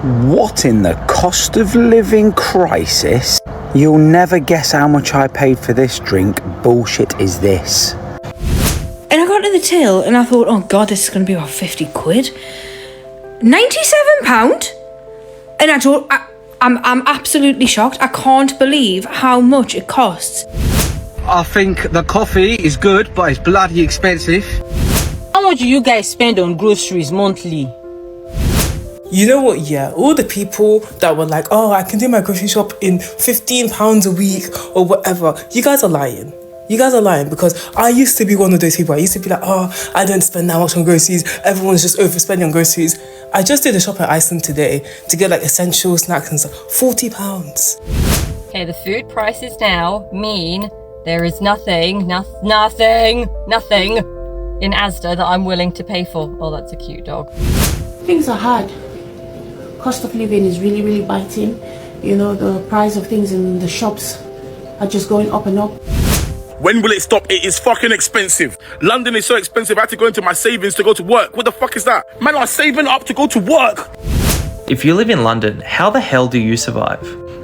What in the cost of living crisis? You'll never guess how much I paid for this drink. Bullshit is this. And I got to the till and I thought, oh God, this is going to be about 50 quid. £97? And I'm absolutely shocked. I can't believe how much it costs. I think the coffee is good, but it's bloody expensive. How much do you guys spend on groceries monthly? You know what, yeah, all the people that were like, oh, I can do my grocery shop in £15 a week or whatever, you guys are lying. You guys are lying, because I used to be one of those people. I used to be like, oh, I don't spend that much on groceries. Everyone's just overspending on groceries. I just did a shop at Iceland today to get like essential snacks and stuff. £40. Okay, the food prices now mean there is nothing in Asda that I'm willing to pay for. Oh, that's a cute dog. Things are hard. Cost of living is really, really biting. You know, the price of things in the shops are just going up and up. When will it stop? It is fucking expensive. London is so expensive, I had to go into my savings to go to work. What the fuck is that? Man, I'm saving up to go to work. If you live in London, how the hell do you survive?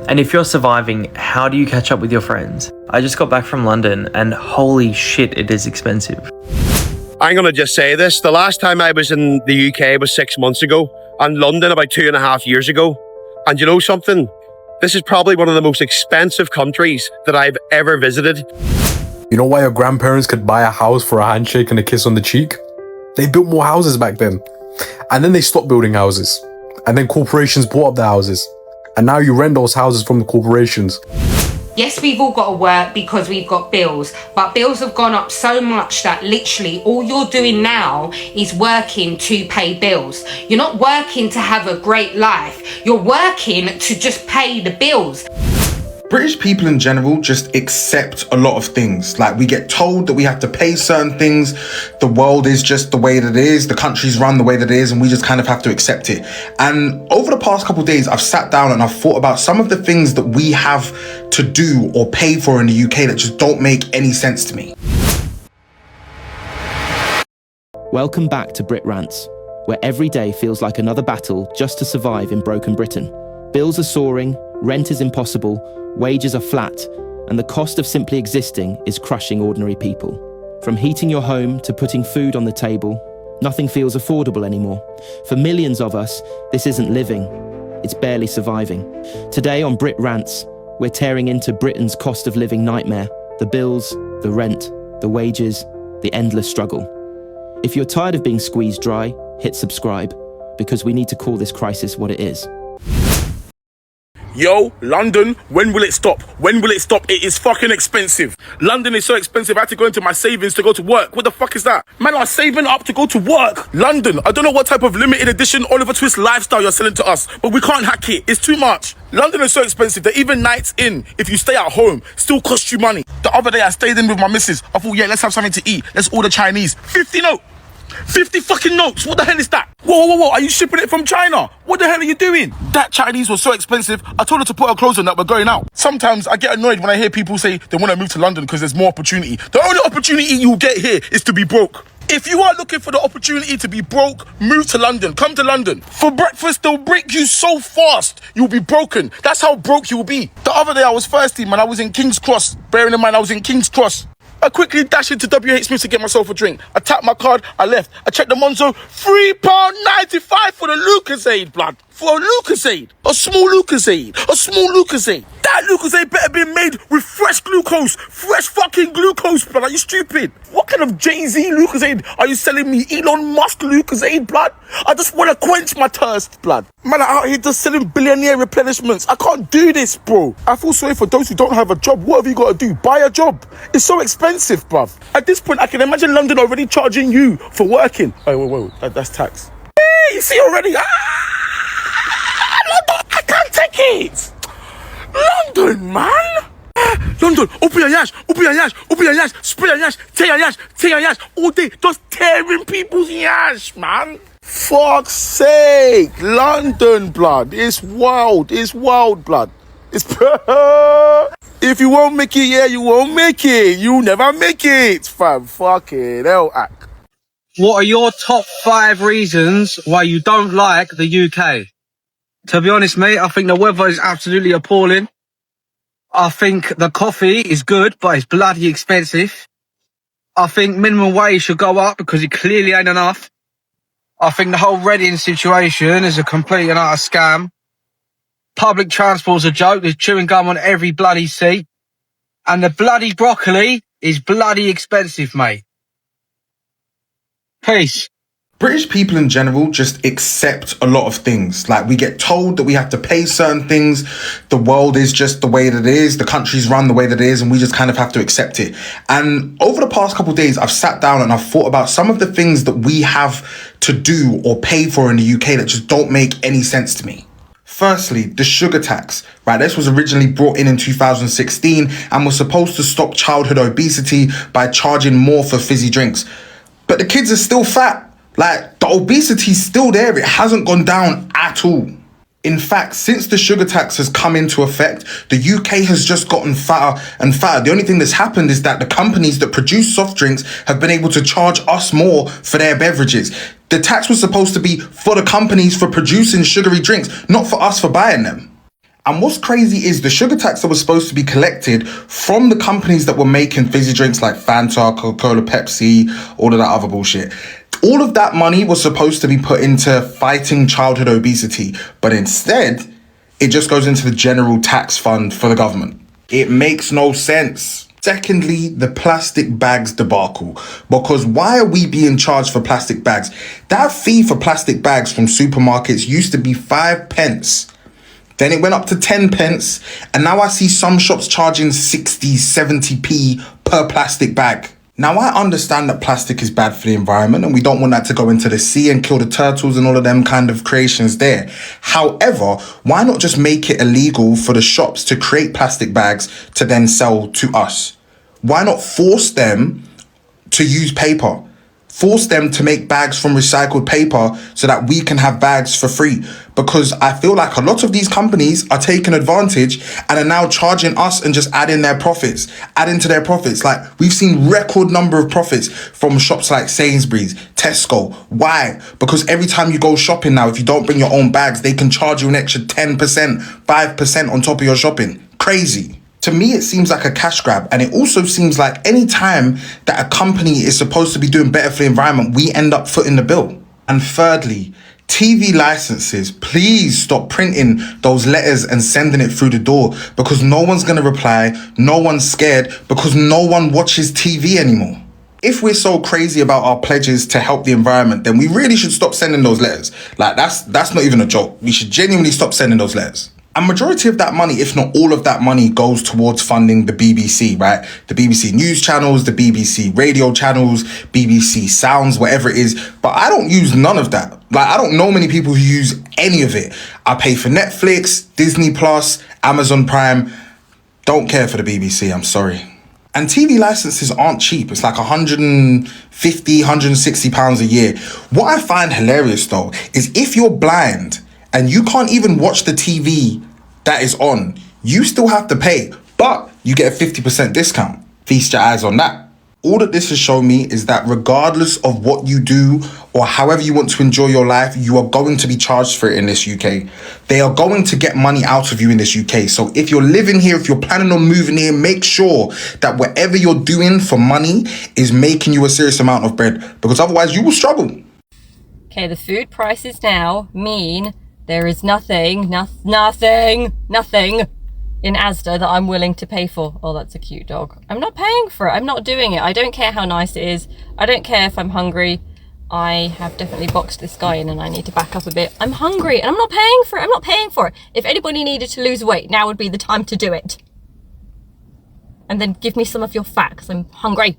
And if you're surviving, how do you catch up with your friends? I just got back from London and holy shit, it is expensive. I'm going to just say this. The last time I was in the UK was 6 months ago, and London about 2.5 years ago. And you know something? This is probably one of the most expensive countries that I've ever visited. You know why your grandparents could buy a house for a handshake and a kiss on the cheek? They built more houses back then. And then they stopped building houses. And then corporations bought up the houses. And now you rent those houses from the corporations. Yes, we've all got to work because we've got bills, but bills have gone up so much that literally all you're doing now is working to pay bills. You're not working to have a great life. You're working to just pay the bills. British people in general just accept a lot of things. Like, we get told that we have to pay certain things. The world is just the way that it is. The country's run the way that it is, and we just kind of have to accept it. And over the past couple of days, I've sat down and I've thought about some of the things that we have to do or pay for in the UK that just don't make any sense to me. Welcome back to Brit Rants, where every day feels like another battle just to survive in broken Britain. Bills are soaring, rent is impossible, wages are flat, and the cost of simply existing is crushing ordinary people. From heating your home to putting food on the table, nothing feels affordable anymore. For millions of us, this isn't living, it's barely surviving. Today on Brit Rants, we're tearing into Britain's cost of living nightmare, the bills, the rent, the wages, the endless struggle. If you're tired of being squeezed dry, hit subscribe, because we need to call this crisis what it is. Yo, London, when will it stop? When will it stop? It is fucking expensive. London is so expensive, I had to go into my savings to go to work. What the fuck is that? Man, I'm saving up to go to work. London, I don't know what type of limited edition Oliver Twist lifestyle you're selling to us, but we can't hack it. It's too much. London is so expensive that even nights in, if you stay at home, still costs you money. The other day I stayed in with my missus. I thought, yeah, let's have something to eat. Let's order Chinese. 50 note. 50 fucking notes. What the hell is that? Whoa. Are you shipping it from China? What the hell are you doing? That Chinese was so expensive, I told her to put her clothes on that we're going out. Sometimes I get annoyed when I hear people say they want to move to London because there's more opportunity. The only opportunity you'll get here is to be broke. If you are looking for the opportunity to be broke, move to London. Come to London. For breakfast, they'll break you so fast, you'll be broken. That's how broke you'll be. The other day I was thirsty, man. I was in King's Cross. Bearing in mind I was in King's Cross. I quickly dashed into WH Smith to get myself a drink. I tapped my card, I left. I checked the Monzo, £3.95 for the Lucozade, blood. For a Lucozade. A small Lucozade. A small Lucozade. That Lucozade better be made with fresh glucose. Fresh fucking glucose, blood. Are you stupid? What kind of Jay-Z Lucozade are you selling me? Elon Musk Lucozade, blood? I just want to quench my thirst, blood. Man, I'm out here just selling billionaire replenishments. I can't do this, bro. I feel sorry for those who don't have a job. What have you got to do? Buy a job. It's so expensive, bruv. At this point, I can imagine London already charging you for working. Oh, wait. That's tax. Hey, you see already? London, I can't take it. London, man. London, open your yash, spray your yash, tear your yash, all day, just tearing people's yash, man. Fuck's sake, London, blood, it's wild, blood. It's if you won't make it, yeah, you won't make it. You never make it, fam. Fucking hell, act. What are your top 5 reasons why you don't like the UK? To be honest, mate, I think the weather is absolutely appalling. I think the coffee is good, but it's bloody expensive. I think minimum wage should go up because it clearly ain't enough. I think the whole Reading situation is a complete and utter scam. Public transport's a joke. There's chewing gum on every bloody seat. And the bloody broccoli is bloody expensive, mate. Peace. British people in general just accept a lot of things. Like, we get told that we have to pay certain things. The world is just the way that it is. The country's run the way that it is, and we just kind of have to accept it. And over the past couple of days, I've sat down and I've thought about some of the things that we have to do or pay for in the UK that just don't make any sense to me. Firstly, the sugar tax, right? This was originally brought in 2016 and was supposed to stop childhood obesity by charging more for fizzy drinks. But the kids are still fat. Like, the obesity's still there. It hasn't gone down at all. In fact, since the sugar tax has come into effect, the UK has just gotten fatter and fatter. The only thing that's happened is that the companies that produce soft drinks have been able to charge us more for their beverages. The tax was supposed to be for the companies for producing sugary drinks, not for us for buying them. And what's crazy is the sugar tax that was supposed to be collected from the companies that were making fizzy drinks like Fanta, Coca-Cola, Pepsi, all of that other bullshit. All of that money was supposed to be put into fighting childhood obesity, but instead, it just goes into the general tax fund for the government. It makes no sense. Secondly, the plastic bags debacle. Because why are we being charged for plastic bags? That fee for plastic bags from supermarkets used to be 5 pence. Then it went up to 10 pence. And now I see some shops charging 60, 70p per plastic bag. Now, I understand that plastic is bad for the environment and we don't want that to go into the sea and kill the turtles and all of them kind of creations there. However, why not just make it illegal for the shops to create plastic bags to then sell to us? Why not force them to use paper? Force them to make bags from recycled paper so that we can have bags for free. Because I feel like a lot of these companies are taking advantage and are now charging us and just adding to their profits. Like, we've seen record number of profits from shops like Sainsbury's, Tesco. Why? Because every time you go shopping now, if you don't bring your own bags, they can charge you an extra 10%, 5% on top of your shopping. Crazy. To me, it seems like a cash grab, and it also seems like any time that a company is supposed to be doing better for the environment, we end up footing the bill. And thirdly, TV licenses, please stop printing those letters and sending it through the door, because no one's going to reply, no one's scared, because no one watches TV anymore. If we're so crazy about our pledges to help the environment, then we really should stop sending those letters. Like, that's not even a joke. We should genuinely stop sending those letters. A majority of that money, if not all of that money, goes towards funding the BBC, right? The BBC news channels, the BBC radio channels, BBC Sounds, whatever it is. But I don't use none of that. Like, I don't know many people who use any of it. I pay for Netflix, Disney Plus, Amazon Prime. Don't care for the BBC, I'm sorry. And TV licenses aren't cheap. It's like £150, £160 a year. What I find hilarious though, is if you're blind and you can't even watch the TV that is on, you still have to pay, but you get a 50% discount. Feast your eyes on that. All that this has shown me is that regardless of what you do or however you want to enjoy your life, you are going to be charged for it in this UK. They are going to get money out of you in this UK. So if you're living here, if you're planning on moving here, make sure that whatever you're doing for money is making you a serious amount of bread, because otherwise you will struggle. Okay, the food prices now mean there is nothing in Asda that I'm willing to pay for. Oh, that's a cute dog. I'm not paying for it. I'm not doing it. I don't care how nice it is. I don't care if I'm hungry. I have definitely boxed this guy in and I need to back up a bit. I'm hungry and I'm not paying for it. I'm not paying for it. If anybody needed to lose weight, now would be the time to do it. And then give me some of your fat because I'm hungry.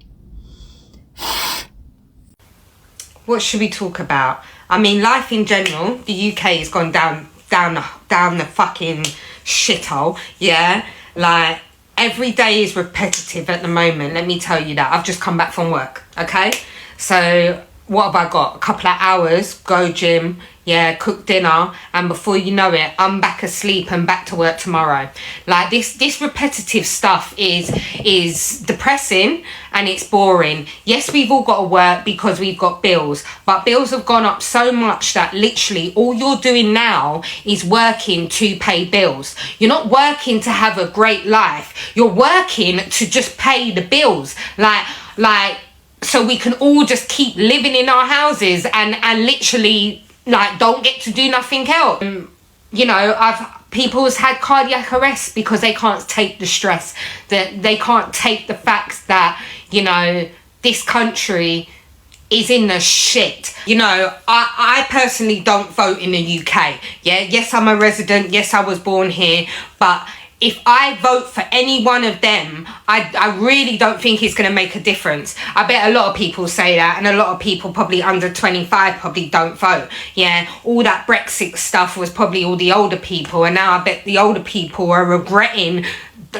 What should we talk about? I mean, life in general, the UK has gone down the fucking shithole, yeah? Like, every day is repetitive at the moment, let me tell you that. I've just come back from work, okay? So, what have I got? A couple of hours, go gym, yeah, cook dinner, and before you know it, I'm back asleep and back to work tomorrow. Like this repetitive stuff is depressing and it's boring. Yes, we've all got to work because we've got bills, but bills have gone up so much that literally all you're doing now is working to pay bills. You're not working to have a great life. You're working to just pay the bills. Like so we can all just keep living in our houses and literally like don't get to do nothing else. You know, people's had cardiac arrest because they can't take the stress, that they can't take the fact that, you know, this country is in the shit. You know, I personally don't vote in the UK. Yeah, yes, I'm a resident. Yes, I was born here. But if I vote for any one of them, I really don't think it's going to make a difference. I bet a lot of people say that, and a lot of people probably under 25 probably don't vote. Yeah, all that Brexit stuff was probably all the older people, and now I bet the older people are regretting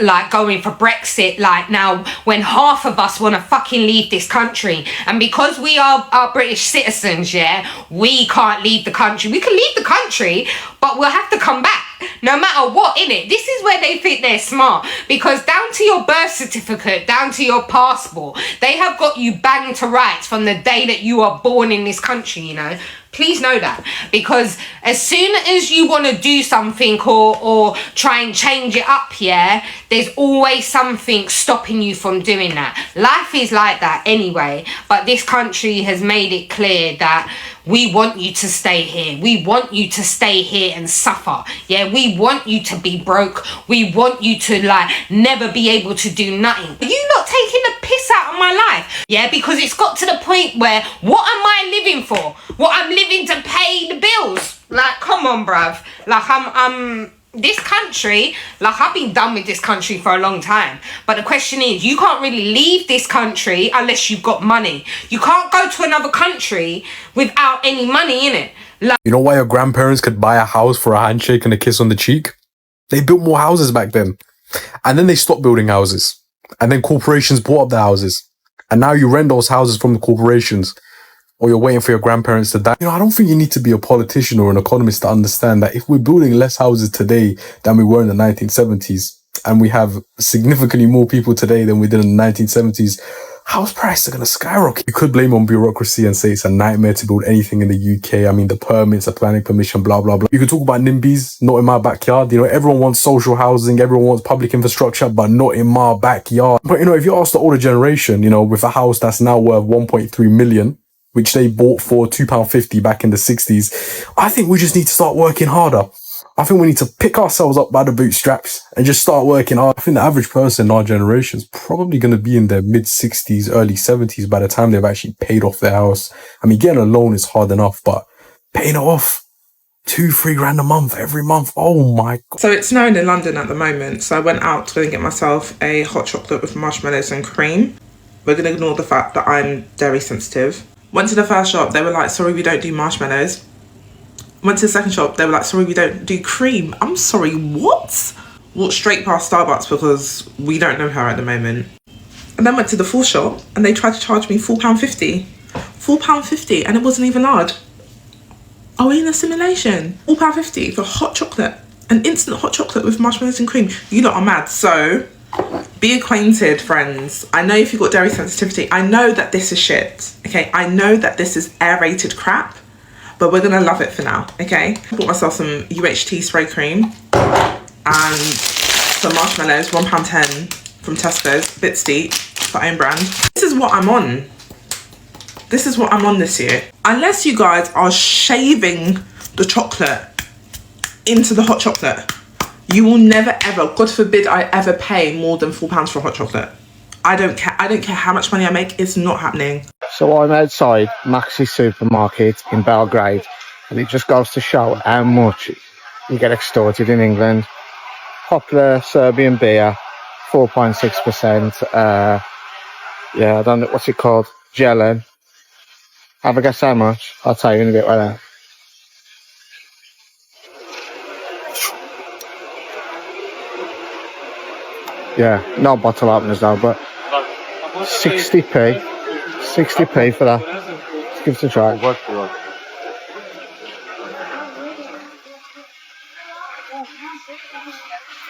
like going for Brexit, like now when half of us want to fucking leave this country, and because we are British citizens, yeah, we can't leave the country. We can leave the country, but we'll have to come back no matter what, innit? This is where they think they're smart, because down to your birth certificate, down to your passport, they have got you banged to rights from the day that you are born in this country, you know. Please know that, because as soon as you want to do something or try and change it up, yeah, there's always something stopping you from doing that. Life is like that anyway, but this country has made it clear that we want you to stay here. We want you to stay here and suffer. Yeah, we want you to be broke. We want you to like never be able to do nothing. Are you not taking the piss out of my life? Yeah, because it's got to the point where what am I living for? What I'm living to pay the bills? Like, come on, bruv. Like, I'm this country, like I've been done with this country for a long time, but the question is, you can't really leave this country unless you've got money. You can't go to another country without any money in it. Like, you know why your grandparents could buy a house for a handshake and a kiss on the cheek? They built more houses back then, and then they stopped building houses, and then corporations bought up the houses, and now you rent those houses from the corporations, or you're waiting for your grandparents to die. You know, I don't think you need to be a politician or an economist to understand that if we're building less houses today than we were in the 1970s, and we have significantly more people today than we did in the 1970s, house prices are going to skyrocket. You could blame on bureaucracy and say it's a nightmare to build anything in the UK. I mean, the permits, the planning permission, blah, blah, blah. You could talk about NIMBYs, not in my backyard. You know, everyone wants social housing, everyone wants public infrastructure, but not in my backyard. But, you know, if you ask the older generation, you know, with a house that's now worth 1.3 million, which they bought for £2.50 back in the 60s, I think we just need to start working harder. I think we need to pick ourselves up by the bootstraps and just start working hard. I think the average person in our generation is probably going to be in their mid-60s, early 70s by the time they've actually paid off their house. I mean, getting a loan is hard enough, but paying it off, 2-3 grand a month, every month, oh my God. So it's snowing in London at the moment, so I went out to go and get myself a hot chocolate with marshmallows and cream. We're going to ignore the fact that I'm dairy sensitive. Went to the first shop, they were like, sorry, we don't do marshmallows. Went to the second shop, they were like, sorry, we don't do cream. I'm sorry, what? Walked straight past Starbucks because we don't know her at the moment. And then went to the fourth shop and they tried to charge me £4.50. £4.50, and it wasn't even large. Are we in a simulation? £4.50 for hot chocolate. An instant hot chocolate with marshmallows and cream. You lot are mad. So be acquainted, friends. I know if you've got dairy sensitivity, I know that this is shit, okay? I know that this is aerated crap, but we're gonna love it for now, okay? I bought myself some UHT spray cream and some marshmallows, £1.10 from Tesco's, bit steep, for own brand. This is what I'm on. This is what I'm on this year. Unless you guys are shaving the chocolate into the hot chocolate, you will never ever, God forbid I ever pay more than £4 for a hot chocolate. I don't care how much money I make, it's not happening. So I'm outside Maxi supermarket in Belgrade, and it just goes to show how much you get extorted in England. Popular Serbian beer, 4.6%. Yeah, I don't know, what's it called? Jelen. Have a guess how much? I'll tell you in a bit later. Yeah, no bottle openers though, but 60p. 60p for that. Let's give it a try.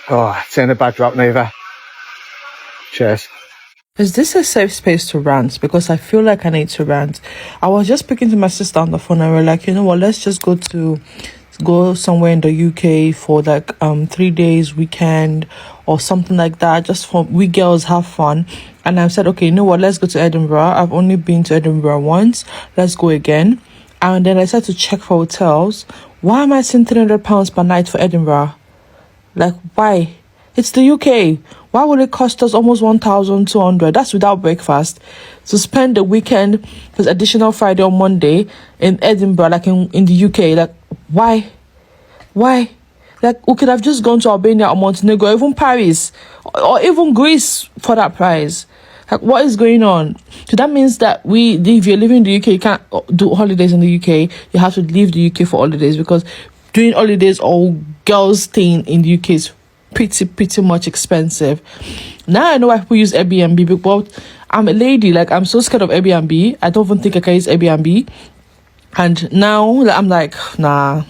Oh, it's in a bad drop, Neva. Cheers. Is this a safe space to rant? Because I feel like I need to rant. I was just speaking to my sister on the phone and we're like, you know what, let's just go somewhere in the UK for like 3 days weekend or something like that, just for we girls have fun. And I said, okay, you know what, let's go to Edinburgh. I've only been to Edinburgh once. Let's go again. And then I started to check for hotels. Why am I seeing £300 per night for Edinburgh? Like, why? It's the UK. Why would it cost us almost 1,200? That's without breakfast. To spend the weekend plus additional Friday or Monday in Edinburgh, like in the UK. Like, why? Why? Like, we could have just gone to Albania or Montenegro, even Paris, or even Greece for that price. Like, what is going on? So that means that if you're living in the UK, you can't do holidays in the UK. You have to leave the UK for holidays, because doing holidays or girls staying in the UK is pretty much expensive. Now I know why people use Airbnb, but I'm a lady. Like, I'm so scared of Airbnb. I don't even think I can use Airbnb. And now I'm like, nah,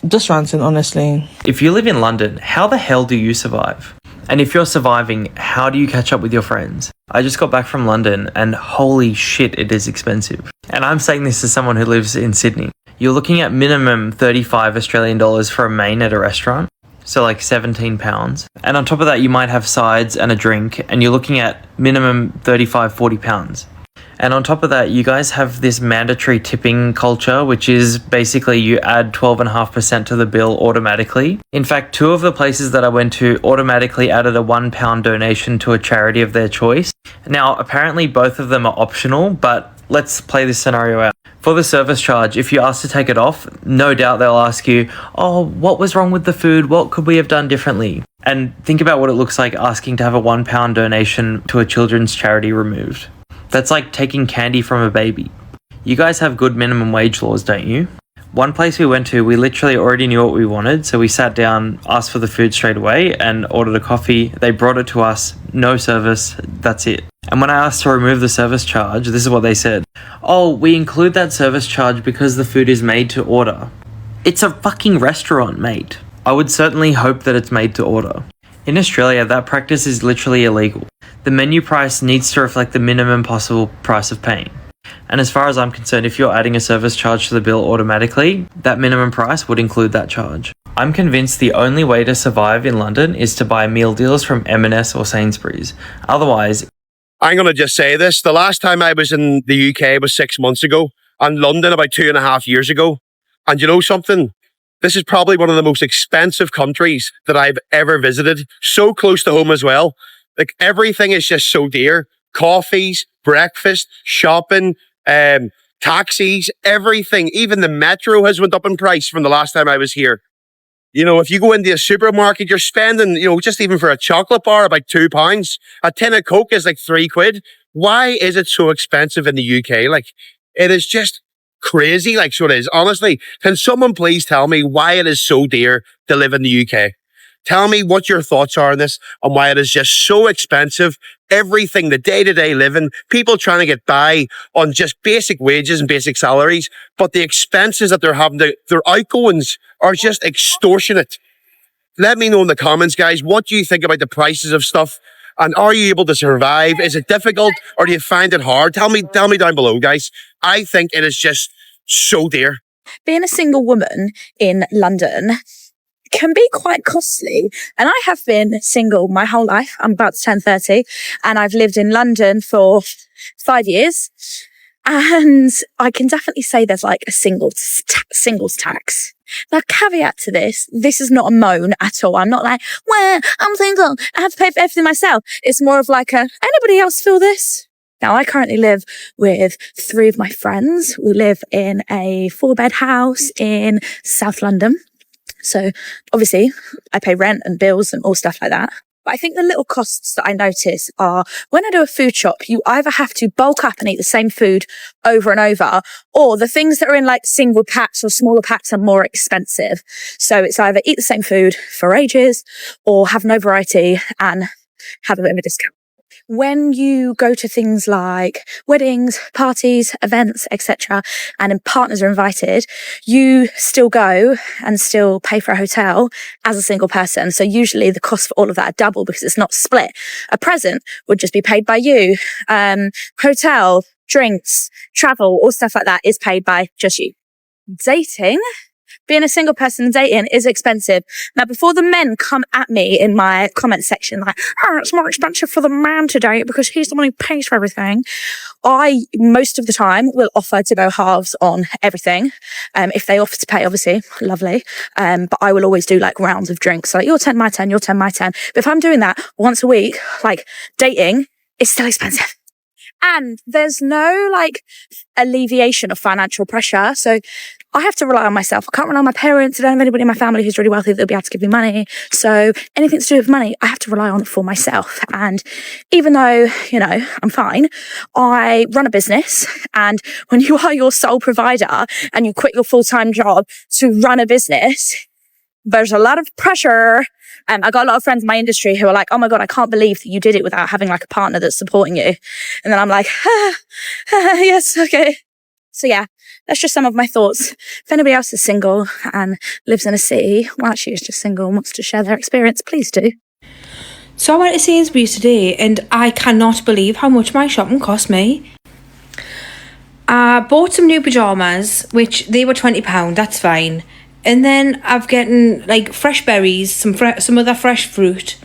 just ranting, honestly. If you live in London, how the hell do you survive? And if you're surviving, how do you catch up with your friends? I just got back from London and holy shit, it is expensive. And I'm saying this as someone who lives in Sydney. You're looking at minimum 35 Australian dollars for a main at a restaurant. So like £17. And on top of that, you might have sides and a drink, and you're looking at minimum £35-40. And on top of that, you guys have this mandatory tipping culture, which is basically you add 12.5% to the bill automatically. In fact, 2 of the places that I went to automatically added a £1 donation to a charity of their choice. Now, apparently both of them are optional, but let's play this scenario out. For the service charge, if you ask to take it off, no doubt they'll ask you, oh, what was wrong with the food? What could we have done differently? And think about what it looks like asking to have a £1 donation to a children's charity removed. That's like taking candy from a baby. You guys have good minimum wage laws, don't you? One place we went to, we literally already knew what we wanted, so we sat down, asked for the food straight away, and ordered a coffee. They brought it to us, no service, that's it. And when I asked to remove the service charge, this is what they said. Oh, we include that service charge because the food is made to order. It's a fucking restaurant, mate. I would certainly hope that it's made to order. In Australia, that practice is literally illegal. The menu price needs to reflect the minimum possible price of paying. And as far as I'm concerned, if you're adding a service charge to the bill automatically, that minimum price would include that charge. I'm convinced the only way to survive in London is to buy meal deals from M&S or Sainsbury's. Otherwise, I'm going to just say this. The last time I was in the UK was 6 months ago, and London about 2.5 years ago. And you know something? This is probably one of the most expensive countries that I've ever visited. So close to home as well. Like, everything is just so dear. Coffees, breakfast, shopping, taxis, everything. Even the metro has went up in price from the last time I was here. You know, if you go into a supermarket, you're spending, you know, just even for a chocolate bar, about £2. A tin of Coke is like £3. Why is it so expensive in the UK? Like, it is just crazy. Like, so it is. Honestly, can someone please tell me why it is so dear to live in the UK? Tell me what your thoughts are on this and why it is just so expensive. Everything, the day-to-day living, people trying to get by on just basic wages and basic salaries, but the expenses that they're having, their outgoings are just extortionate. Let me know in the comments, guys, what do you think about the prices of stuff? And are you able to survive? Is it difficult or do you find it hard? Tell me down below, guys. I think it is just so dear. Being a single woman in London can be quite costly. And I have been single my whole life. I'm about to turn 30 and I've lived in London for 5 years. And I can definitely say there's like a singles tax. Now, caveat to this is not a moan at all. I'm not like, well, I'm single, I have to pay for everything myself. It's more of like anybody else feel this? Now, I currently live with 3 of my friends. We live in a 4-bed house in South London. So obviously I pay rent and bills and all stuff like that. But I think the little costs that I notice are when I do a food shop, you either have to bulk up and eat the same food over and over, or the things that are in like single packs or smaller packs are more expensive. So it's either eat the same food for ages or have no variety and have a bit of a discount. when you go to things like weddings, parties, events, etc., and partners are invited, you still go and still pay for a hotel as a single person. So usually the cost for all of that are double because it's not split. A present would just be paid by you. Hotel, drinks, travel, all stuff like that is paid by just you. Dating, being a single person dating is expensive. Now, before the men come at me in my comment section like, oh, it's more expensive for the man to date because he's the one who pays for everything, I, most of the time, will offer to go halves on everything. If they offer to pay, obviously, lovely. But I will always do like rounds of drinks. So like, you're 10, my 10, you're 10, my 10. But if I'm doing that once a week, like dating is still expensive. And there's no like alleviation of financial pressure. So I have to rely on myself. I can't rely on my parents. I don't have anybody in my family who's really wealthy that'll be able to give me money. So anything to do with money, I have to rely on it for myself. And even though, you know, I'm fine, I run a business. And when you are your sole provider and you quit your full-time job to run a business, there's a lot of pressure. I got a lot of friends in my industry who are like, oh my God, I can't believe that you did it without having like a partner that's supporting you. And then I'm like, yes, okay. So yeah, that's just some of my thoughts. If anybody else is single and lives in a city, well, actually is just single and wants to share their experience, please do. So I went to Sainsbury's today and I cannot believe how much my shopping cost me. I bought some new pyjamas, which they were £20, that's fine. And then I've gotten like fresh berries, some other fresh fruit.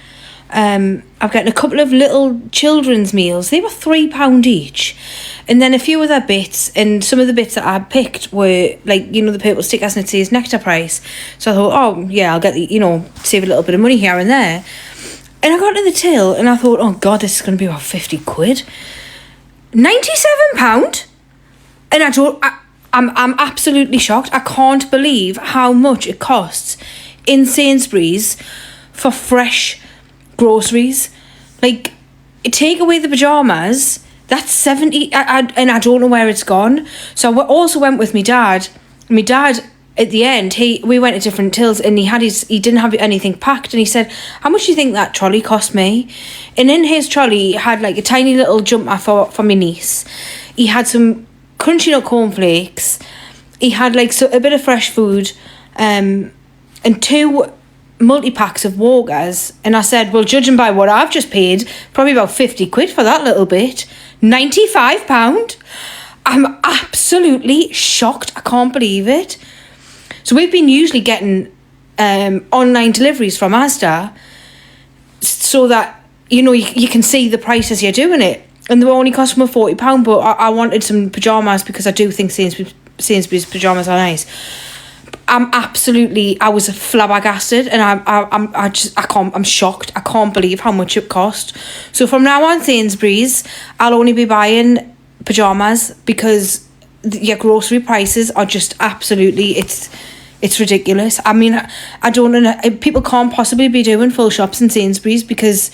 I've gotten a couple of little children's meals. They were £3 each. And then a few other bits, and some of the bits that I picked were like, you know, the purple stickers and it says nectar price. So I thought, oh yeah, I'll get the, you know, save a little bit of money here and there. And I got to the till and I thought, oh God, this is going to be about 50 quid. £97? And I'm absolutely shocked. I can't believe how much it costs in Sainsbury's for fresh groceries. Like, take away the pyjamas, that's 70, and I don't know where it's gone. So I also went with my dad. My dad, at the end, we went to different tills and he didn't have anything packed, and he said, how much do you think that trolley cost me? And in his trolley, he had like a tiny little jumper for my niece. He had some crunchy nut cornflakes. He had like a bit of fresh food, and 2 multi-packs of Walkers. And I said, well, judging by what I've just paid, probably about 50 quid for that little bit. £95? I'm absolutely shocked. I can't believe it. So we've been usually getting online deliveries from Asda so that, you know, you can see the price as you're doing it. And they were only costing me £40, but I wanted some pyjamas because I do think Sainsbury's pyjamas are nice. I was flabbergasted, and I'm shocked. I can't believe how much it cost. So from now on, Sainsbury's, I'll only be buying pyjamas because your grocery prices are just absolutely, it's ridiculous. I mean, I don't know, people can't possibly be doing full shops in Sainsbury's because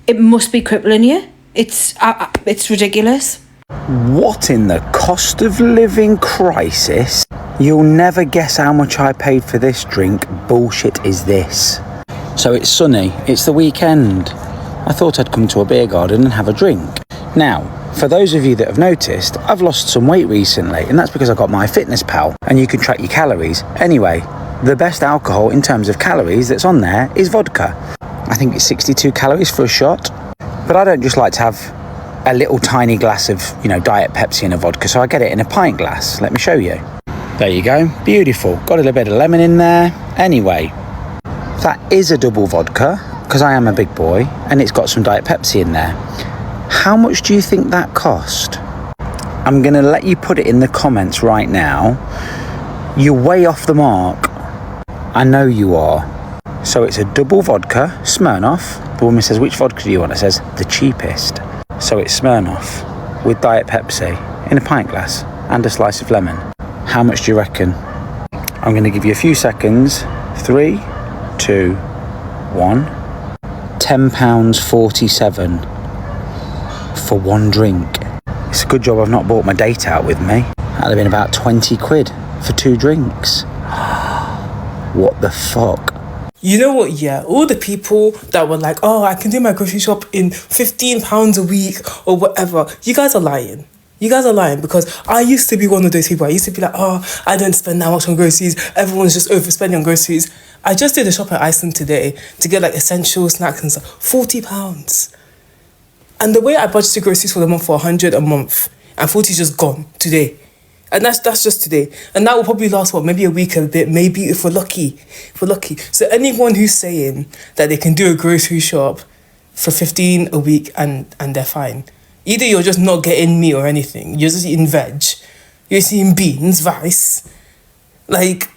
it must be crippling you. It's ridiculous. What in the cost of living crisis? You'll never guess how much I paid for this drink. Bullshit is this. So it's sunny, it's the weekend. I thought I'd come to a beer garden and have a drink. Now, for those of you that have noticed, I've lost some weight recently, and that's because I got my Fitness Pal, and you can track your calories. Anyway, the best alcohol in terms of calories that's on there is vodka. I think it's 62 calories for a shot, but I don't just like to have a little tiny glass of, you know, Diet Pepsi and a vodka, so I get it in a pint glass. Let me show you. There you go, beautiful. Got a little bit of lemon in there. Anyway, that is a double vodka, because I am a big boy, and it's got some Diet Pepsi in there. How much do you think that cost? I'm going to let you put it in the comments right now. You're way off the mark. I know you are. So it's a double vodka, Smirnoff. The woman says, which vodka do you want? It says, the cheapest. So it's Smirnoff with Diet Pepsi in a pint glass and a slice of lemon. How much do you reckon? I'm going to give you a few seconds. 3, 2, 1. £10.47 for one drink. It's a good job I've not bought my date out with me. That'd have been about 20 quid for 2 drinks. What the fuck? You know what, yeah, all the people that were like, oh, I can do my grocery shop in £15 a week or whatever, you guys are lying. You guys are lying, because I used to be one of those people. I used to be like, oh, I don't spend that much on groceries. Everyone's just overspending on groceries. I just did a shop at Iceland today to get like essential snacks and stuff. £40. And the way I budgeted groceries for the month for 100 a month, and 40 is just gone today. And that's just today. And that will probably last, what, maybe a week and a bit, maybe if we're lucky. If we're lucky. So anyone who's saying that they can do a grocery shop for 15 a week and they're fine, either you're just not getting meat or anything, you're just eating veg, you're just eating beans, rice. Like,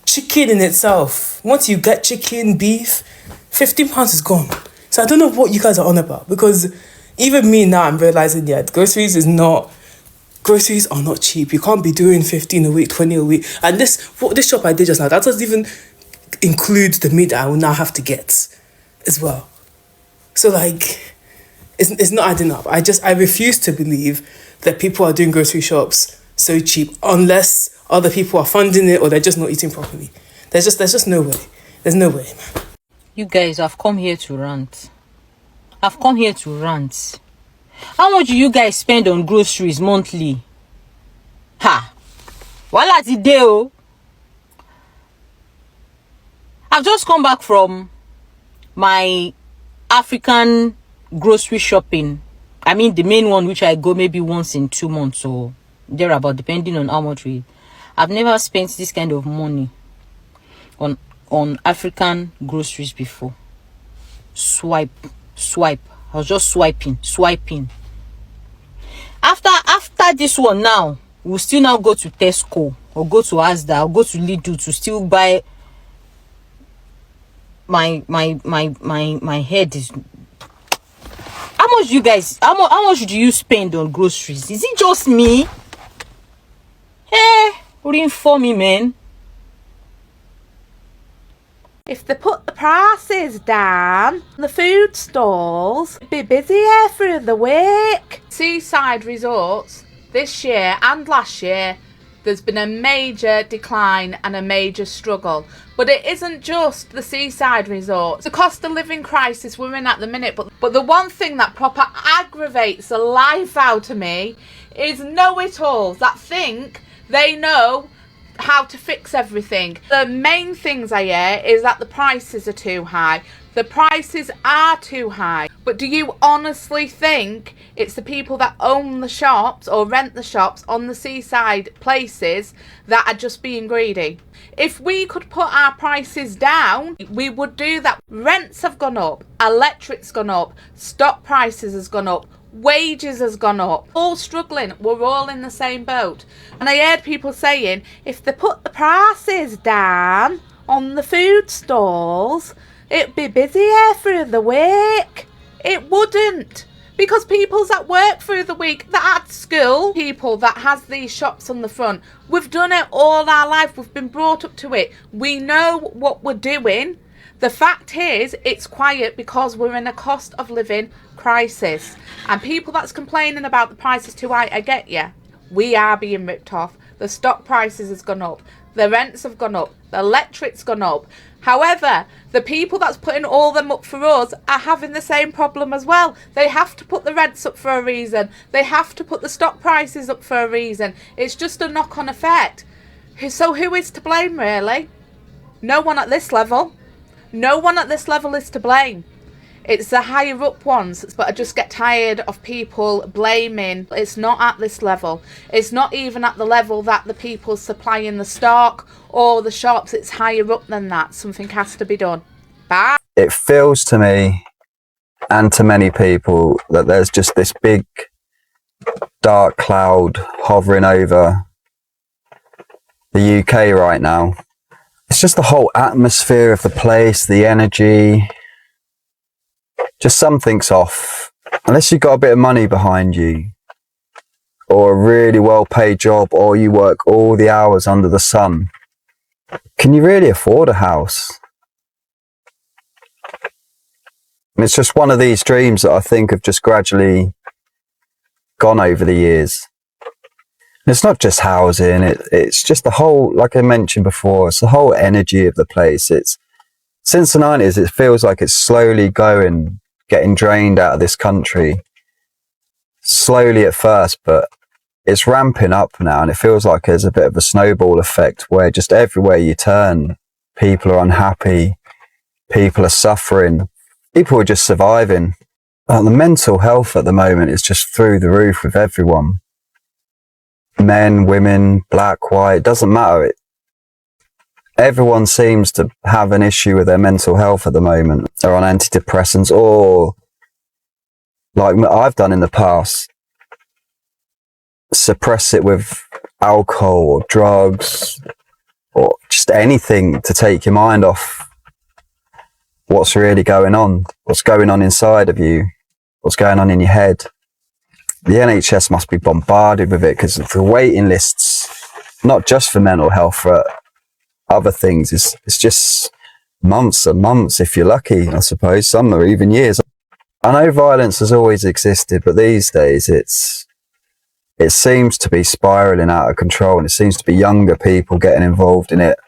chicken in itself, once you get chicken, beef, £15 is gone. So I don't know what you guys are on about, because even me now, I'm realising, yeah, groceries are not cheap. You can't be doing 15 a week, 20 a week. And this shop I did just now, that doesn't even include the meat that I will now have to get as well. So like, it's not adding up. I refuse to believe that people are doing grocery shops so cheap, unless other people are funding it or they're just not eating properly. There's just no way. There's no way, man. You guys, I've come here to rant. How much do you guys spend on groceries monthly? Ha! Wala ti dey o. I've just come back from my African grocery shopping. I mean the main one, which I go maybe once in 2 months or thereabout, depending on how much I've never spent this kind of money on African groceries before. Swipe. I was just swiping. After this one now, we'll still now go to Tesco or go to Asda or go to Lidl to still buy. My head is. How much do you spend on groceries? Is it just me? Wouldn't for me, man. If they put the prices down, the food stalls would be busier through the week. Seaside resorts, this year and last year, there's been a major decline and a major struggle. But it isn't just the seaside resorts. The cost of living crisis we're in at the minute, but the one thing that proper aggravates the life out of me is know-it-alls that think they know how to fix everything. The main things I hear is that the prices are too high. The prices are too high. But do you honestly think it's the people that own the shops or rent the shops on the seaside places that are just being greedy? If we could put our prices down, we would do that. Rents have gone up, electric's gone up, stock prices has gone up, wages has gone up. All struggling. We're all in the same boat. And I heard people saying if they put the prices down on the food stalls, it'd be busier through the week. It wouldn't. Because people's at work through the week, that at school, people that has these shops on the front, we've done it all our life. We've been brought up to it. We know what we're doing. The fact is, it's quiet because we're in a cost of living crisis. And people that's complaining about the prices too high, I get you. We are being ripped off. The stock prices has gone up. The rents have gone up. The electric's gone up. However, the people that's putting all them up for us are having the same problem as well. They have to put the rents up for a reason. They have to put the stock prices up for a reason. It's just a knock-on effect. So who is to blame, really? No one at this level. No one at this level is to blame. It's the higher up ones, but I just get tired of people blaming. It's not at this level. It's not even at the level that the people supplying the stock or the shops. It's higher up than that. Something has to be done. Bye. It feels to me and to many people that there's just this big dark cloud hovering over the UK right now. It's just the whole atmosphere of the place, the energy. Just something's off. Unless you've got a bit of money behind you, or a really well-paid job, or you work all the hours under the sun, can you really afford a house? And it's just one of these dreams that I think have just gradually gone over the years. And it's not just housing, it's just the whole, like I mentioned before, it's the whole energy of the place. It's since the 90s, it feels like it's slowly getting drained out of this country. Slowly at first, but it's ramping up now, and it feels like there's a bit of a snowball effect where just everywhere you turn, people are unhappy, people are suffering, people are just surviving. The mental health at the moment is just through the roof with everyone. Men, women, black, white, doesn't matter. Everyone seems to have an issue with their mental health at the moment. They're on antidepressants, or like I've done in the past, suppress it with alcohol or drugs or just anything to take your mind off what's really going on, what's going on inside of you, what's going on in your head. The NHS must be bombarded with it, because the waiting lists, not just for mental health, for other things, it's just months and months if you're lucky, I suppose. Some are even years. I know violence has always existed, but these days it seems to be spiraling out of control, and it seems to be younger people getting involved in it.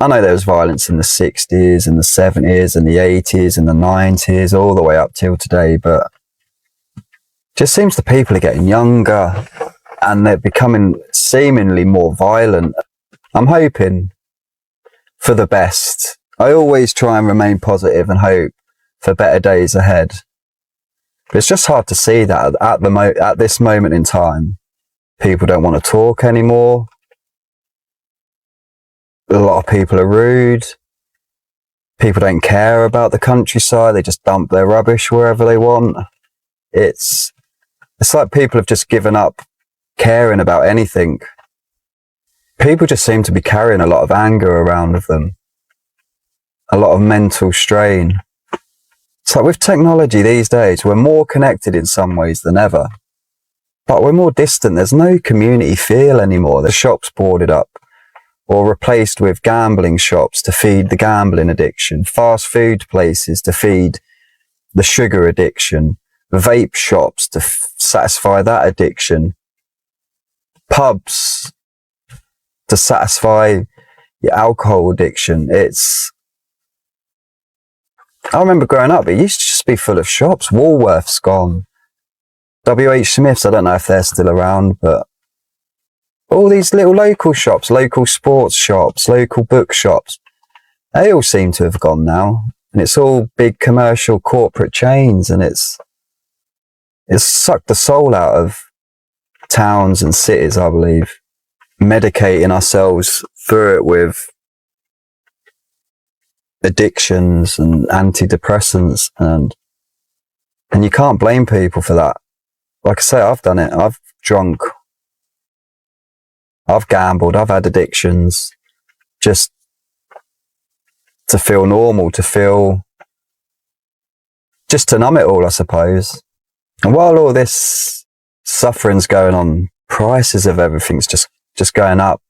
I know there was violence in the 60s and the 70s and the 80s and the 90s, all the way up till today, but it just seems the people are getting younger and they're becoming seemingly more violent. I'm hoping for the best. I always try and remain positive and hope for better days ahead. But it's just hard to see that at this moment in time. People don't want to talk anymore. A lot of people are rude. People don't care about the countryside. They just dump their rubbish wherever they want. It's like people have just given up caring about anything. People just seem to be carrying a lot of anger around with them. A lot of mental strain. It's like with technology these days, we're more connected in some ways than ever. But we're more distant. There's no community feel anymore. The shops boarded up or replaced with gambling shops to feed the gambling addiction, fast food places to feed the sugar addiction, vape shops to satisfy that addiction, pubs to satisfy your alcohol addiction. I remember growing up, it used to just be full of shops. Woolworth's gone. WH Smith's, I don't know if they're still around, but all these little local shops, local sports shops, local book shops, they all seem to have gone now. And it's all big commercial corporate chains, and it's sucked the soul out of towns and cities, I believe. Medicating ourselves through it with addictions and antidepressants, and you can't blame people for that. Like I say, I've done it. I've drunk, I've gambled, I've had addictions just to feel normal, just to numb it all, I suppose. And while all this suffering's going on, prices of everything's just going up.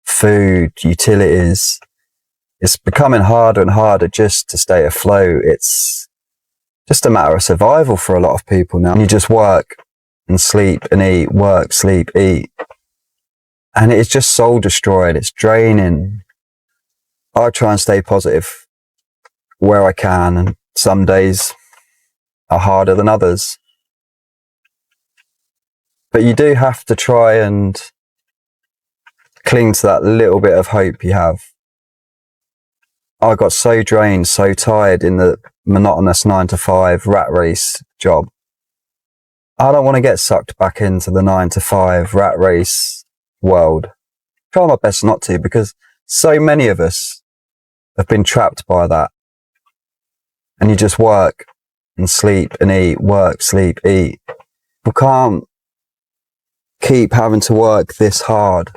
Food, utilities, it's becoming harder and harder just to stay afloat. It's just a matter of survival for a lot of people now. You just work and sleep and eat, work, sleep, eat. And it's just soul destroying. It's draining. I try and stay positive where I can, and some days are harder than others. But you do have to try and cling to that little bit of hope you have. I got so drained, so tired in the monotonous 9-to-5 rat race job. I don't want to get sucked back into the 9-to-5 rat race world. Try my best not to, because so many of us have been trapped by that. And you just work and sleep and eat, work, sleep, eat. We can't keep having to work this hard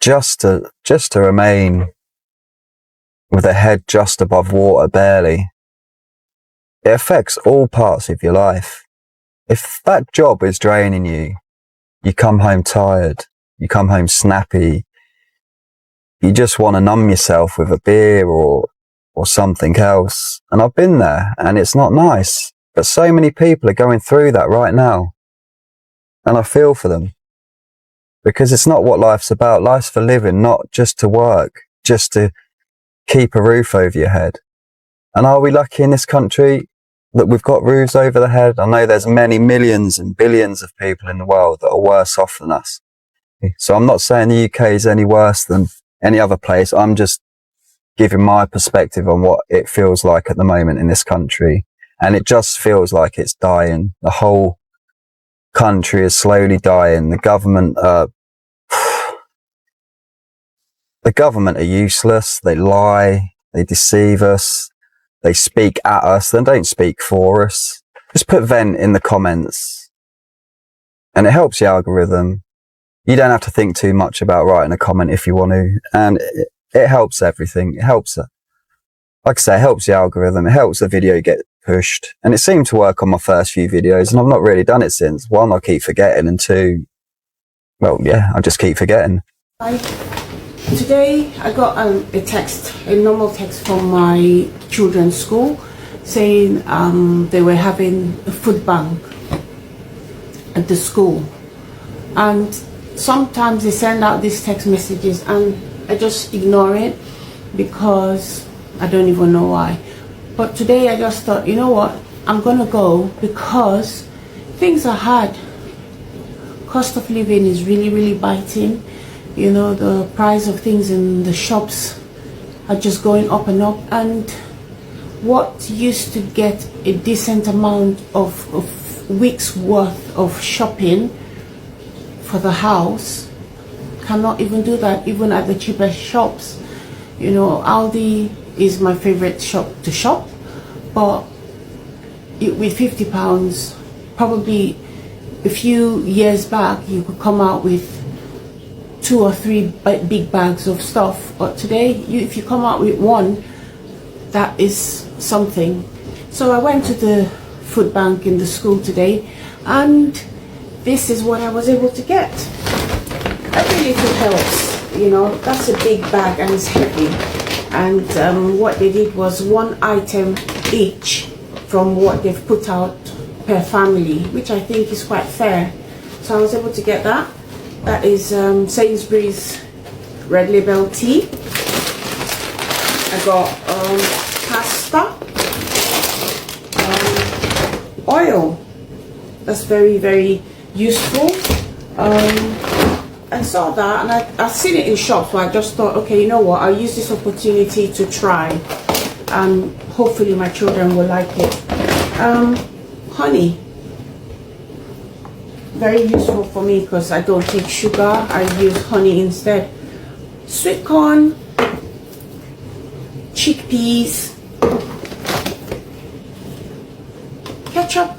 just to remain with a head just above water, barely. It affects all parts of your life. If that job is draining you, you come home tired, you come home snappy, you just want to numb yourself with a beer or something else. And I've been there, and it's not nice. But so many people are going through that right now. And I feel for them. Because it's not what life's about. Life's for living, not just to work, just to keep a roof over your head. And are we lucky in this country that we've got roofs over the head? I know there's many millions and billions of people in the world that are worse off than us. So I'm not saying the UK is any worse than any other place. I'm just giving my perspective on what it feels like at the moment in this country. And it just feels like it's dying. The whole country is slowly dying. The government are useless. They lie. They deceive us. They speak at us. They don't speak for us. Just put vent in the comments. And it helps the algorithm. You don't have to think too much about writing a comment if you want to. And it helps everything. It helps it. Like I say, it helps the algorithm. It helps the video get pushed. And it seemed to work on my first few videos. And I've not really done it since. One, I keep forgetting. And two, well, yeah, I just keep forgetting. Today I got a text, a normal text from my children's school saying they were having a food bank at the school. And sometimes they send out these text messages and I just ignore it because I don't even know why. But today I just thought, you know what, I'm gonna go because things are hard. Cost of living is really biting. You know, the price of things in the shops are just going up and up, and what used to get a decent amount of weeks worth of shopping for the house cannot even do that, even at the cheapest shops. You know, Aldi is my favorite shop to shop, but with £50, probably a few years back you could come out with 2 or 3 big bags of stuff, but today if you come out with one, that is something. So I went to the food bank in the school today and this is what I was able to get. Every little helps, you know. That's a big bag and it's heavy, and what they did was 1 item each from what they've put out per family, which I think is quite fair. So I was able to get that. That is Sainsbury's Red Label tea. I got pasta, oil. That's very useful. I saw that and I've seen it in shops, so I just thought, okay, you know what, I'll use this opportunity to try and hopefully my children will like it. Honey. Very useful for me because I don't take sugar. I use honey instead. Sweet corn, chickpeas, ketchup,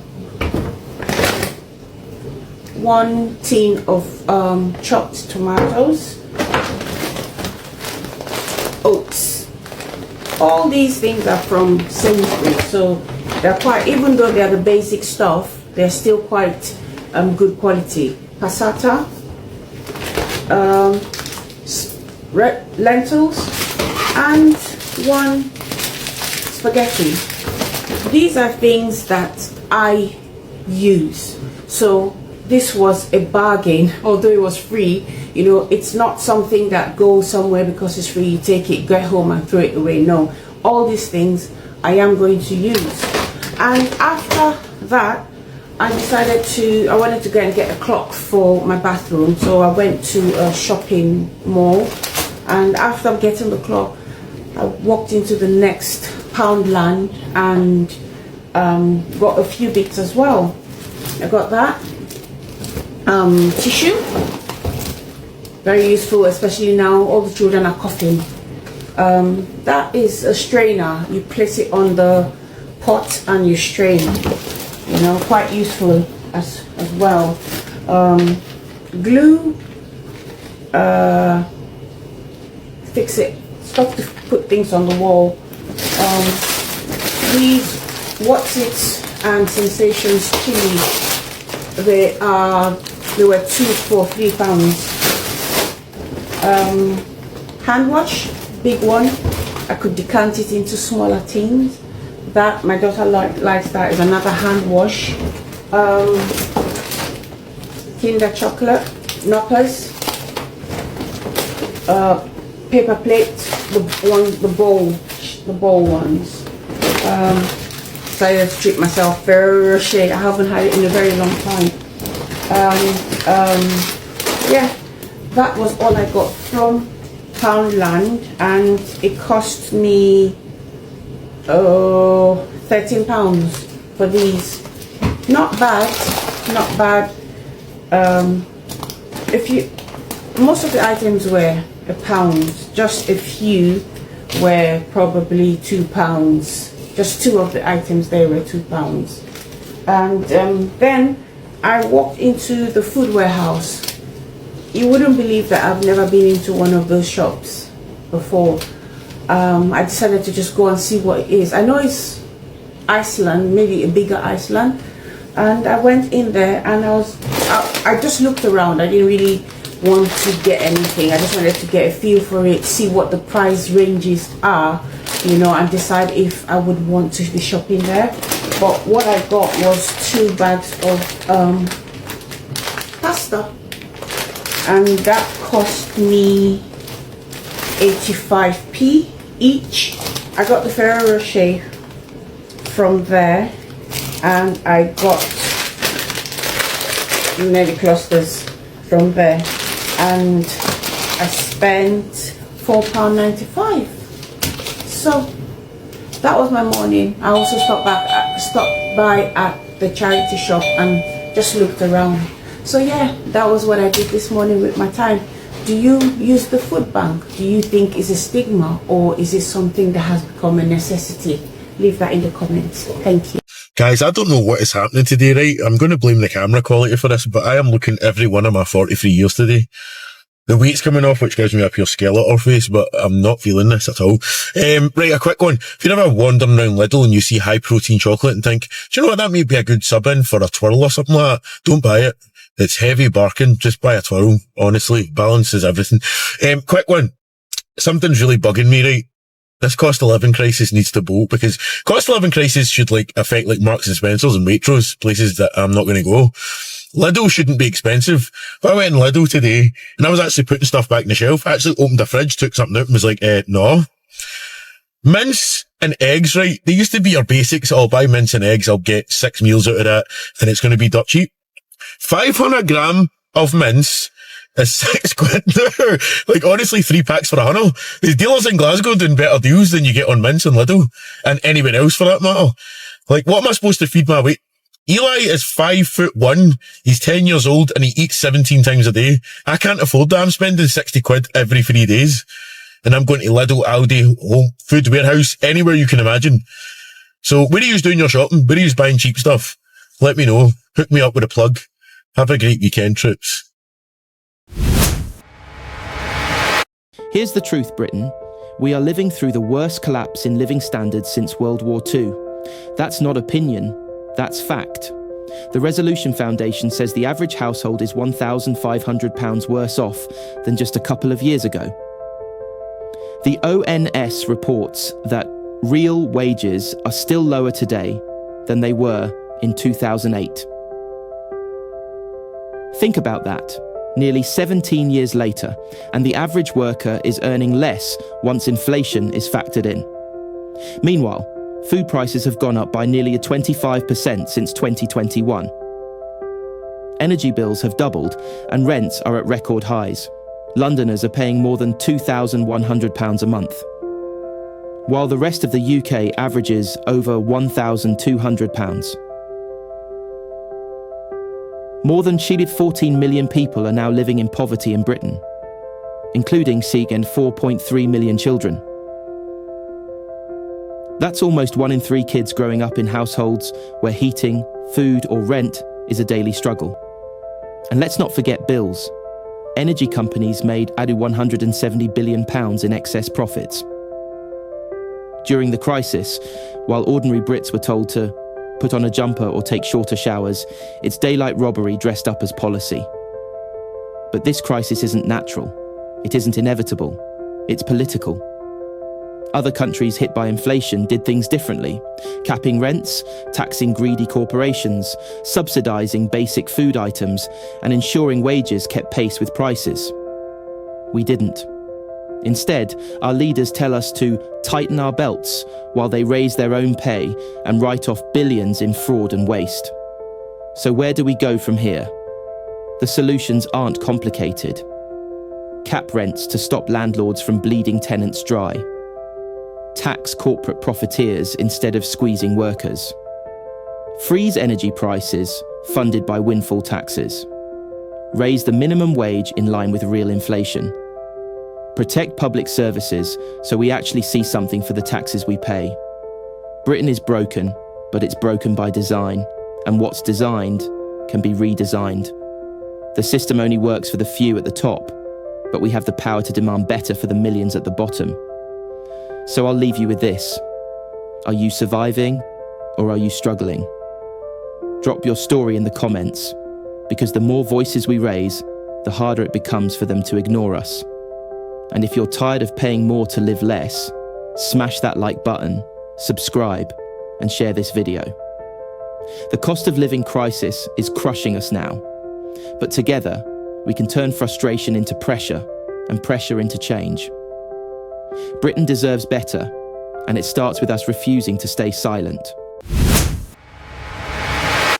1 tin of chopped tomatoes, oats. All these things are from Sainsbury's, so they're quite, even though they're the basic stuff, they're still quite good quality. Passata, lentils, and 1 spaghetti. These are things that I use, so this was a bargain. Although it was free, you know, it's not something that goes somewhere because it's free, you take it, get home and throw it away. No, all these things I am going to use. And after that I decided I wanted to go and get a clock for my bathroom, so I went to a shopping mall, and after getting the clock I walked into the next Poundland and got a few bits as well. I got that tissue, very useful, especially now all the children are coughing. That is a strainer. You place it on the pot and you strain. You know, quite useful as well. Glue, fix it, stuff to put things on the wall. These What's It and Sensations chili, they were 2 for £3. Hand wash, big one. I could decant it into smaller tins. That, my daughter likes that, is another hand wash. Kinder chocolate, knockers, paper plates, the bowl ones. So I just treat myself very shake. I haven't had it in a very long time. Yeah, that was all I got from Poundland, and it cost me £13 for these. Not bad, not bad. Most of the items were £1, just a few were probably £2. Just two of the items there were £2. And then I walked into the food warehouse. You wouldn't believe that I've never been into one of those shops before. I decided to just go and see what it is. I know it's Iceland, maybe a bigger Iceland. And I went in there and I just looked around. I didn't really want to get anything. I just wanted to get a feel for it, see what the price ranges are, and decide if I would want to be shopping there. But what I got was 2 bags of pasta, and that cost me 85p each. I got the Ferrero Rocher from there, and I got Nelly clusters from there, and I spent £4.95. So that was my morning. I also stopped by at the charity shop and just looked around. So yeah, that was what I did this morning with my time. Do you use the food bank? Do you think it's a stigma, or is it something that has become a necessity? Leave that in the comments. Thank you. Guys, I don't know what is happening today, right? I'm going to blame the camera quality for this, but I am looking every one of my 43 years today. The weight's coming off, which gives me a pure Skeletor face, but I'm not feeling this at all. Right, a quick one. If you're ever wandering around Lidl and you see high protein chocolate and think, do you know what, that may be a good sub-in for a twirl or something like that? Don't buy it. It's heavy barking. Just buy a twirl. Honestly, balance is everything. Quick one. Something's really bugging me, right? This cost of living crisis needs to bolt, because cost of living crisis should affect Marks and Spencer's and Waitrose, places that I'm not going to go. Lidl shouldn't be expensive. If I went in Lidl today and I was actually putting stuff back in the shelf, I actually opened a fridge, took something out and was like, no. Mince and eggs, right? They used to be your basics. I'll buy mince and eggs. I'll get 6 meals out of that and it's going to be dirt cheap. 500 gram of mince is £6 now. Honestly, 3 packs for £100. These dealers in Glasgow doing better deals than you get on mince and Lidl, and anywhere else for that matter. What am I supposed to feed my weight? Eli is 5'1". He's 10 years old and he eats 17 times a day. I can't afford that. I'm spending £60 every 3 days. And I'm going to Lidl, Aldi, Home Food Warehouse, anywhere you can imagine. So where are you doing your shopping? Where are you buying cheap stuff? Let me know. Hook me up with a plug. Have a great weekend, troops. Here's the truth, Britain. We are living through the worst collapse in living standards since World War II. That's not opinion, that's fact. The Resolution Foundation says the average household is £1,500 worse off than just a couple of years ago. The ONS reports that real wages are still lower today than they were in 2008. Think about that. Nearly 17 years later, and the average worker is earning less once inflation is factored in. Meanwhile, food prices have gone up by nearly 25% since 2021. Energy bills have doubled, and rents are at record highs. Londoners are paying more than £2,100 a month, while the rest of the UK averages over £1,200. More than 14 million people are now living in poverty in Britain, including 4.3 million children. That's almost 1 in 3 kids growing up in households where heating, food or rent is a daily struggle. And let's not forget bills. Energy companies made £170 billion in excess profits. During the crisis, while ordinary Brits were told to put on a jumper or take shorter showers, it's daylight robbery dressed up as policy. But this crisis isn't natural. It isn't inevitable. It's political. Other countries hit by inflation did things differently, capping rents, taxing greedy corporations, subsidising basic food items, and ensuring wages kept pace with prices. We didn't. Instead, our leaders tell us to tighten our belts while they raise their own pay and write off billions in fraud and waste. So where do we go from here? The solutions aren't complicated. Cap rents to stop landlords from bleeding tenants dry. Tax corporate profiteers instead of squeezing workers. Freeze energy prices funded by windfall taxes. Raise the minimum wage in line with real inflation. Protect public services so we actually see something for the taxes we pay. Britain is broken, but it's broken by design, and what's designed can be redesigned. The system only works for the few at the top, but we have the power to demand better for the millions at the bottom. So I'll leave you with this. Are you surviving or are you struggling? Drop your story in the comments, because the more voices we raise, the harder it becomes for them to ignore us. And if you're tired of paying more to live less, smash that like button, subscribe, and share this video. The cost of living crisis is crushing us now, but together we can turn frustration into pressure and pressure into change. Britain deserves better, and it starts with us refusing to stay silent.